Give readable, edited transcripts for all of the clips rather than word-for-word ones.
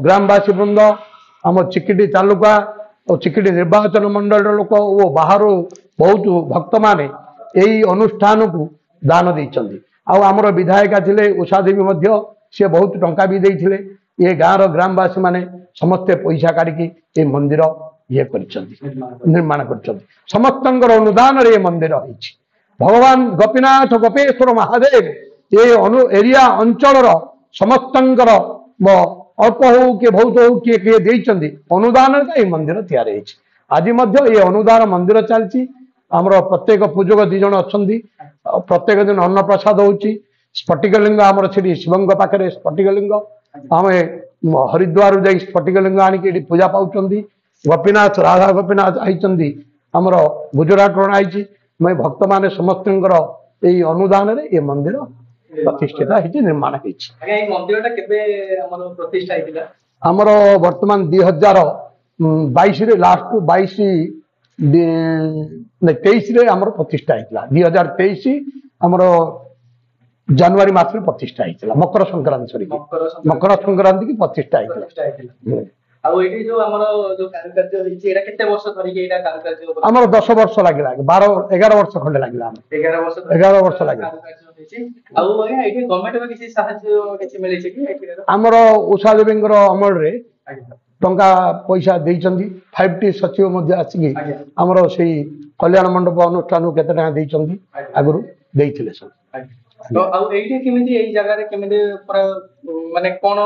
ଗ୍ରାମବାସୀ ବୃନ୍ଦ ଆମ ଚିକିଟି ତାଲୁକା ଓ ଚିକିଟି ନିର୍ବାଚନ ମଣ୍ଡଳର ଲୋକ ଓ ବାହାରୁ ବହୁତ ଭକ୍ତମାନେ ଏହି ଅନୁଷ୍ଠାନକୁ ଦାନ ଦେଇଛନ୍ତି। ଆଉ ଆମର ବିଧାୟିକା ଥିଲେ ଉଷା ଦେବୀ ମଧ୍ୟ ସିଏ ବହୁତ ଟଙ୍କା ବି ଦେଇଥିଲେ। ଏ ଗାଁର ଗ୍ରାମବାସୀ ମାନେ ସମସ୍ତେ ପଇସା କାଢ଼ିକି ଏ ମନ୍ଦିର ଇଏ କରିଛନ୍ତି, ନିର୍ମାଣ କରିଛନ୍ତି। ସମସ୍ତଙ୍କର ଅନୁଦାନରେ ଏ ମନ୍ଦିର ହେଇଛି। ଭଗବାନ ଗୋପୀନାଥ ଗୋପେଶ୍ୱର ମହାଦେବ ଏ ଏରିଆ ଅଞ୍ଚଳର ସମସ୍ତଙ୍କର ଅଳ୍ପ ହଉ କିଏ ବହୁତ ହଉ କିଏ କିଏ ଦେଇଛନ୍ତି ଅନୁଦାନରେ ଏହି ମନ୍ଦିର ତିଆରି ହେଇଛି। ଆଜି ମଧ୍ୟ ଏ ଅନୁଦାନ ମନ୍ଦିର ଚାଲିଛି। ଆମର ପ୍ରତ୍ୟେକ ପୂଜକ 2 ଜଣ ଅଛନ୍ତି। ପ୍ରତ୍ୟେକ ଦିନ ଅନ୍ନପ୍ରସାଦ ହଉଛି। ସ୍ଫଟିକଲିଙ୍ଗ ଆମର ସେଠି ଶିବଙ୍କ ପାଖରେ ସ୍ଫଟିକଲିଙ୍ଗ, ଆମେ ହରିଦ୍ୱାରରୁ ଯାଇ ସ୍ଫଟିକଲିଙ୍ଗ ଆଣିକି ଏଠି ପୂଜା ପାଉଛନ୍ତି। ଗୋପୀନାଥ ରାଧା ଗୋପୀନାଥ ଆଇଛନ୍ତି, ଆମର ଗୁଜରାଟରୁ ଆଇଛି। ଭକ୍ତମାନେ ସମସ୍ତଙ୍କର ଏଇ ଅନୁଦାନରେ ଏ ମନ୍ଦିର ପ୍ରତିଷ୍ଠିତ ହେଇଛି, ନିର୍ମାଣ ହେଇଛି। ଆମର ବର୍ତ୍ତମାନ 2022ରେ ଲାଷ୍ଟକୁ 23ରେ ଆମର ପ୍ରତିଷ୍ଠା ହେଇଥିଲା। 2023 ଆମର ଜାନୁଆରୀ ମାସରେ ପ୍ରତିଷ୍ଠା ହେଇଥିଲା। ମକର ସଂକ୍ରାନ୍ତି ସରିକି ମକର ସଂକ୍ରାନ୍ତି କି ପ୍ରତିଷ୍ଠା ହେଇଥିଲା। ଆଉ ଏଠି ଯୋଉ ଆମର ଯୋଉ କାରୁକାର୍ଯ୍ୟ ହେଇଛି ଏଟା କେତେ ବର୍ଷ ଧରିକି ଏଟା କାରୁକାର୍ଯ୍ୟ? ଆମର 10 ବର୍ଷ ଲାଗିଲା, 11 ବର୍ଷ ଖଣ୍ଡେ ଲାଗିଲା। 11 ବର୍ଷ ଲାଗିଲା। ଆଉ ଆଜ୍ଞା ଏଠି ଗଭର୍ଣ୍ଣମେଣ୍ଟର କିଛି ସାହାଯ୍ୟ କିଛି ମିଳିଛି କି? ଆମର ଉଷା ଦେବୀଙ୍କର ଅମଳରେ ଟଙ୍କା ପଇସା ଦେଇଛନ୍ତି। 5T ସଚିବ ମଧ୍ୟ ଆସିକି ଆମର ସେଇ କଲ୍ୟାଣ ମଣ୍ଡପ ଅନୁଷ୍ଠାନକୁ କେତେ ଟଙ୍କା ଦେଇଛନ୍ତି, ଆଗରୁ ଦେଇଥିଲେ ସବୁ। ଆଉ ଏଇଠି କେମିତି ଏଇ ଜାଗାରେ କେମିତି ମାନେ କଣ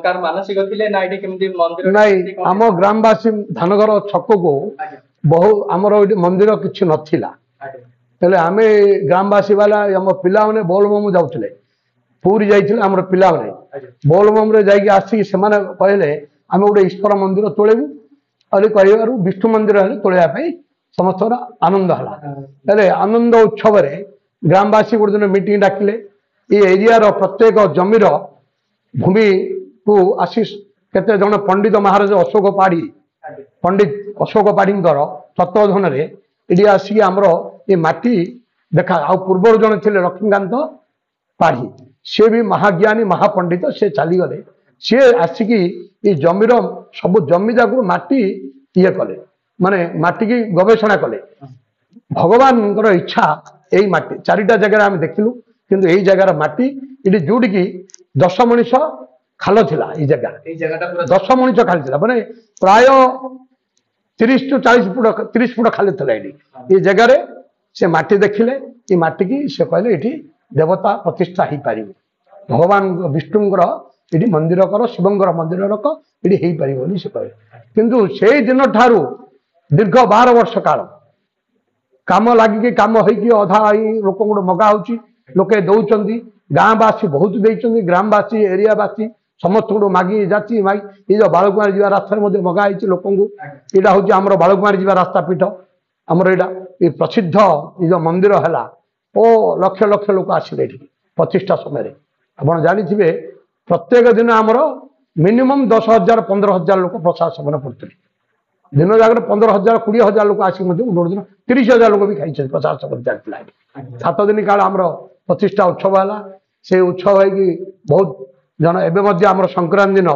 କାର ମାନସିକ ଥିଲେ ନା ଏଠି କେମିତି ମନ୍ଦିର? ନାଇଁ, ଆମ ଗ୍ରାମବାସୀ ଧାନଘର ଛକକୁ ବହୁ ଆମର ଏଠି ମନ୍ଦିର କିଛି ନଥିଲା। ହେଲେ ଆମେ ଗ୍ରାମବାସୀ ବାଲା ଆମ ପିଲାମାନେ ବୋଲବମ୍ ଯାଉଥିଲେ, ପୁରୀ ଯାଇଥିଲେ ଆମର ପିଲାମାନେ। ବୋଲବମ୍ରେ ଯାଇକି ଆସିକି ସେମାନେ କହିଲେ ଆମେ ଗୋଟେ ଈଶ୍ୱର ମନ୍ଦିର ତୋଳିବୁ ବୋଲି କହିବାରୁ ବିଷ୍ଣୁ ମନ୍ଦିର ହେଲେ ତୋଳିବା ପାଇଁ ସମସ୍ତଙ୍କର ଆନନ୍ଦ ହେଲା। ହେଲେ ଆନନ୍ଦ ଉତ୍ସବରେ ଗ୍ରାମବାସୀ ଗୋଟେ ଦିନ ମିଟିଂ ଡାକିଲେ। ଏ ଏରିଆର ପ୍ରତ୍ୟେକ ଜମିର ଭୂମିକୁ ଆସି କେତେ ଜଣ ପଣ୍ଡିତ ମହାରାଜ ଅଶୋକ ପାଢ଼ୀ, ପଣ୍ଡିତ ଅଶୋକ ପାଢ଼ୀଙ୍କର ତତ୍ତ୍ୱାବଧାନରେ ଏଠି ଆସିକି ଆମର ଏ ମାଟି ଦେଖା। ଆଉ ପୂର୍ବରୁ ଜଣେ ଥିଲେ ଲକ୍ଷ୍ମୀକାନ୍ତ ପାଢ଼ୀ, ସିଏ ବି ମହାଜ୍ଞାନୀ ମହାପଣ୍ଡିତ, ସେ ଚାଲିଗଲେ। ସିଏ ଆସିକି ଏ ଜମିର ସବୁ ଜମି ଯାକୁ ମାଟି ଇଏ କଲେ, ମାନେ ମାଟିକି ଗବେଷଣା କଲେ। ଭଗବାନଙ୍କର ଇଚ୍ଛା ଏଇ ମାଟି 4ଟା ଜାଗାରେ ଆମେ ଦେଖିଲୁ, କିନ୍ତୁ ଏଇ ଜାଗାର ମାଟି ଏଠି ଯୋଉଠିକି 10 ମଣିଷ ଖାଲ ଥିଲା। ଏଇ ଜାଗା 10 ମଣିଷ ଖାଲି ଥିଲା, ମାନେ ପ୍ରାୟ 30 ରୁ 40 ଫୁଟ 30 ଫୁଟ ଖାଲି ଥିଲା ଏଠି। ଏ ଜାଗାରେ ସେ ମାଟି ଦେଖିଲେ, ଏ ମାଟିକି ସେ କହିଲେ ଏଠି ଦେବତା ପ୍ରତିଷ୍ଠା ହେଇପାରିବ, ଭଗବାନ ବିଷ୍ଣୁଙ୍କର ଏଠି ମନ୍ଦିର କର, ଶିବଙ୍କର ମନ୍ଦିର ରଖ, ଏଠି ହେଇପାରିବ ବୋଲି ସେ କହିଲେ। କିନ୍ତୁ ସେଇ ଦିନ ଠାରୁ ଦୀର୍ଘ 12 ବର୍ଷ କାଳ କାମ ଲାଗିକି କାମ ହେଇକି ଅଧା ଏଇ ଲୋକଙ୍କୁ ମଗା ହଉଛି, ଲୋକେ ଦଉଛନ୍ତି। ଗାଁବାସୀ ବହୁତ ଦେଇଛନ୍ତି, ଗ୍ରାମବାସୀ ଏରିଆବାସୀ ସମସ୍ତଙ୍କୁ ମାଗି ଯାଚି ମାଗି ଏଇ ଯୋଉ ବାଳକୁମାରୀ ଯିବା ରାସ୍ତାରେ ମଧ୍ୟ ମଗା ହେଇଛି ଲୋକଙ୍କୁ। ଏଇଟା ହଉଛି ଆମର ବାଳକୁମାରୀ ଯିବା ରାସ୍ତା ପୀଠ। ଆମର ଏଇଟା ଏ ପ୍ରସିଦ୍ଧ ଏଇ ଯୋଉ ମନ୍ଦିର ହେଲା ଓ ଲକ୍ଷ ଲକ୍ଷ ଲୋକ ଆସିଲେ ଏଠି ପ୍ରତିଷ୍ଠା ସମୟରେ। ଆପଣ ଜାଣିଥିବେ ପ୍ରତ୍ୟେକ ଦିନ ଆମର ମିନିମମ୍ 10,000 15,000 ଲୋକ ପ୍ରସାଦ ସେବନ କରୁଥିଲେ। ଦିନ ଜାଗାରେ 15,000 20,000 ଲୋକ ଆସିକି ମଧ୍ୟ ଗୋଟେ ଦିନ 30,000 ଲୋକ ବି ଖାଇଛନ୍ତି। ପ୍ରସାଦ ସେବନ ଚାଲିଥିଲା। 7 ଦିନ କାଳ ଆମର ପ୍ରତିଷ୍ଠା ଉତ୍ସବ ହେଲା। ସେ ଉତ୍ସବ ହେଇକି ବହୁତ ଜଣ ଏବେ ମଧ୍ୟ ଆମର ସଂକ୍ରାନ୍ତି ଦିନ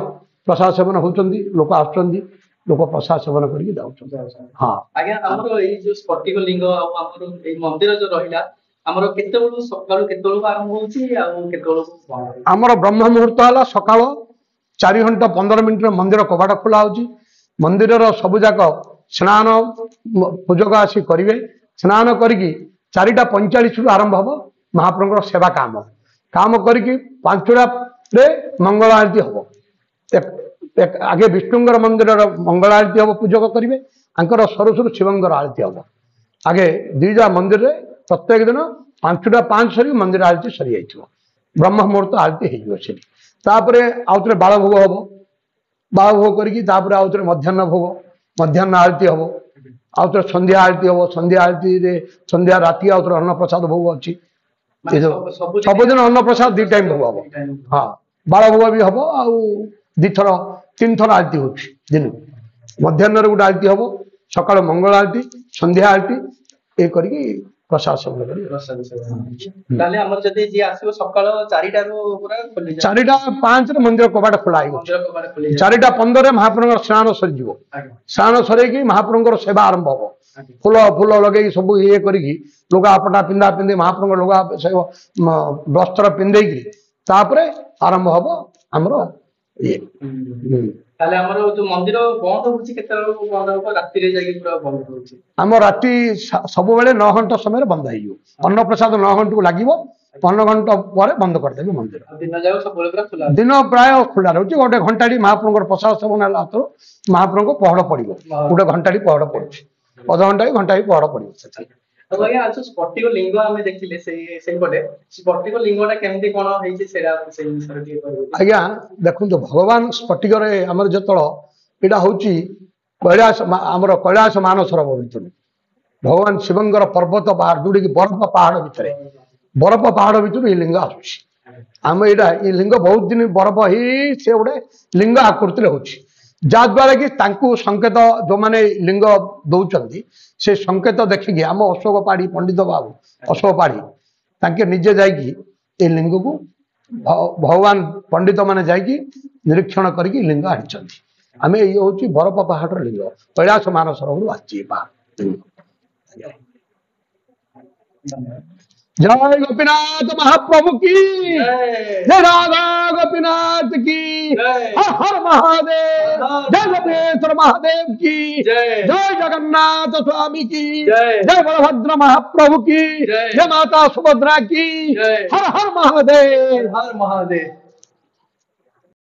ପ୍ରସାଦ ସେବନ ହଉଛନ୍ତି, ଲୋକ ଆସୁଛନ୍ତି, ଲୋକ ପ୍ରସାଦ ସେବନ କରିକି ଯାଉଛନ୍ତି। ହଁ ଆଜ୍ଞା, ଆମର ଏଇ ଯୋଉ ସ୍ଫଟିକଲିଙ୍ଗ ଆଉ ଆମର ଏଇ ମନ୍ଦିର ଯୋଉ ରହିଲା, ଆମର କେତେବେଳୁ ସକାଳୁ କେତେବେଳକୁ ଆରମ୍ଭ ହଉଛି ଆଉ କେତେବେଳକୁ? ଆମର ବ୍ରହ୍ମ ମୁହୂର୍ତ୍ତ ହେଲା ସକାଳ 4 ଘଣ୍ଟା 15 ମିନିଟରେ ମନ୍ଦିର କବାଟ ଖୋଲା ହଉଛି। ମନ୍ଦିରର ସବୁ ଯାକ ସ୍ନାନ ପୂଜକ ଆସି କରିବେ। ସ୍ନାନ କରିକି 4ଟା 45ରୁ ଆରମ୍ଭ ହବ ମହାପ୍ରଭୁଙ୍କର ସେବା କାମ। କାମ କରିକି 5ଟାରେ ମଙ୍ଗଳ ଆଳତି ହବ। ଆଗେ ବିଷ୍ଣୁଙ୍କର ମନ୍ଦିରର ମଙ୍ଗଳ ଆଳତି ହବ, ପୂଜକ କରିବେ। ତାଙ୍କର ସରୁ ସରୁ ଶିବଙ୍କର ଆଳତି ହବ। ଆଗେ 2ଟା ମନ୍ଦିରରେ ପ୍ରତ୍ୟେକ ଦିନ 5ଟା 5 ସରି ମନ୍ଦିର ଆଳତି ସରିଯାଇଥିବ। ବ୍ରହ୍ମ ମୁହୂର୍ତ୍ତ ଆଳତି ହେଇଯିବ ସେଠି। ତାପରେ ଆଉଥରେ ବାଳଭୋଗ ହବ। ବାଳଭୋଗ କରିକି ତାପରେ ଆଉଥରେ ମଧ୍ୟାହ୍ନ ଭୋଗ, ମଧ୍ୟାହ୍ନ ଆଳତି ହବ। ଆଉଥରେ ସନ୍ଧ୍ୟା ଆଳତି ହବ। ସନ୍ଧ୍ୟା ଆଳତିରେ ସନ୍ଧ୍ୟା ରାତି ଆଉଥରେ ଅନ୍ନପ୍ରସାଦ ଭୋଗ ଅଛି। ସବୁଦିନ ଅନ୍ନପ୍ରସାଦ 2 ଟାଇମ୍ ଭୋଗ ହବ। ହଁ, ବାଳଭୋଗ ବି ହବ। ଆଉ 3 ଥର ଆଳତି ହଉଛି ଦିନକୁ। ମଧ୍ୟାହ୍ନରେ ଗୋଟେ ଆଳତି ହବ, ସକାଳ ମଙ୍ଗଳ ଆଳତି, ସନ୍ଧ୍ୟା ଆଳତି, ଏ କରିକି प्रशासन ତାହେଲେ ଆମର ଯଦି ଯିଏ ଆସିବ ସକାଳ 4ଟାରୁ ପୁରା ଖୋଲିଯାଏ 4:05 मंदिर कबाट खोला ମନ୍ଦିର କବାଟ ଖୋଲିଯାଏ 4:15 महाप्रभु स्नान सरीज ଆଜ୍ଞା स्नान सरैकी महाप्रभु सेवा आरंभ हम ଆଜ୍ଞା फूल फूल लगे सब ये करी लुगापटा पिंधा पिंधि महाप्रभु लुगा वस्त्र पिंधेकी तापरे आरंभ हम आमर ये ତାହେଲେ ଆମର ଯୋଉ ମନ୍ଦିର ବନ୍ଦ ହଉଛି କେତେବେଳେ ବନ୍ଦ ହବ ରାତିରେ ଯାଇକି ପୁରା ବନ୍ଦ ହଉଛି आम राति सब 9 घंटा समय बंद हो अन्न प्रसाद 9 घंटा को लगे 15 घंटा पर बंद करदेवी मंदिर ଆଉ ଦିନ ଯାକ ସବୁବେଳେ ପୁରା ଖୋଲା दिन प्राय खुला रही गोटे घंटाटी महाप्रभु प्रसाद सेवन हाथ महाप्रभु पहड़ पड़ गोटे घंटाटी पहड़ पड़े अधघंटा घंटा पहड़ पड़े ଆଉ ଆଜ୍ଞା ଯୋଉ ସ୍ଫଟିକ ଲିଙ୍ଗ ଆମେ ଦେଖିଲେ ସେଇପଟେ ସ୍ଫଟିକ ଲିଙ୍ଗଟା କେମିତି କଣ ହେଇଛି ସେଇଟା ସେଇ ବିଷୟରେ ଟିକେ କହିବେ आज्ञा देखो भगवान स्फटिक आमर जो यहाँ हूँ कैलाश आमर कैलाश मानसरोवर भितर भगवान शिवंकर पर्वत पहाड़ जोड़ी बरफ पहाड़ भितर ये लिंग आसूसी आम यहाँ ये लिंग बहुत दिन बरफ ही से गोटे लिंग आकृति हो जहाद्वारा कि संकेत जो मैंने लिंग दौरान से संकेत देखिकी आम अशोक पाढ़ी पंडित बाबू अशोक पाढ़ी तांके निजे जाइकी ये लिंग को भगवान पंडित मैंने जाइकी निरीक्षण करके लिंग आनी आम ये हूँ बरफ पहाड़ लिंग कैलाश मानसरोवर आसी जय गोपीनाथ महाप्रभु की जय राधा गोपीनाथ की हर हर महादेव जय गोपेश्वर महादेव की जय जगन्नाथ स्वामी की जय बलभद्र महाप्रभु की जय माता सुभद्रा की हर हर महादेव हर महादेव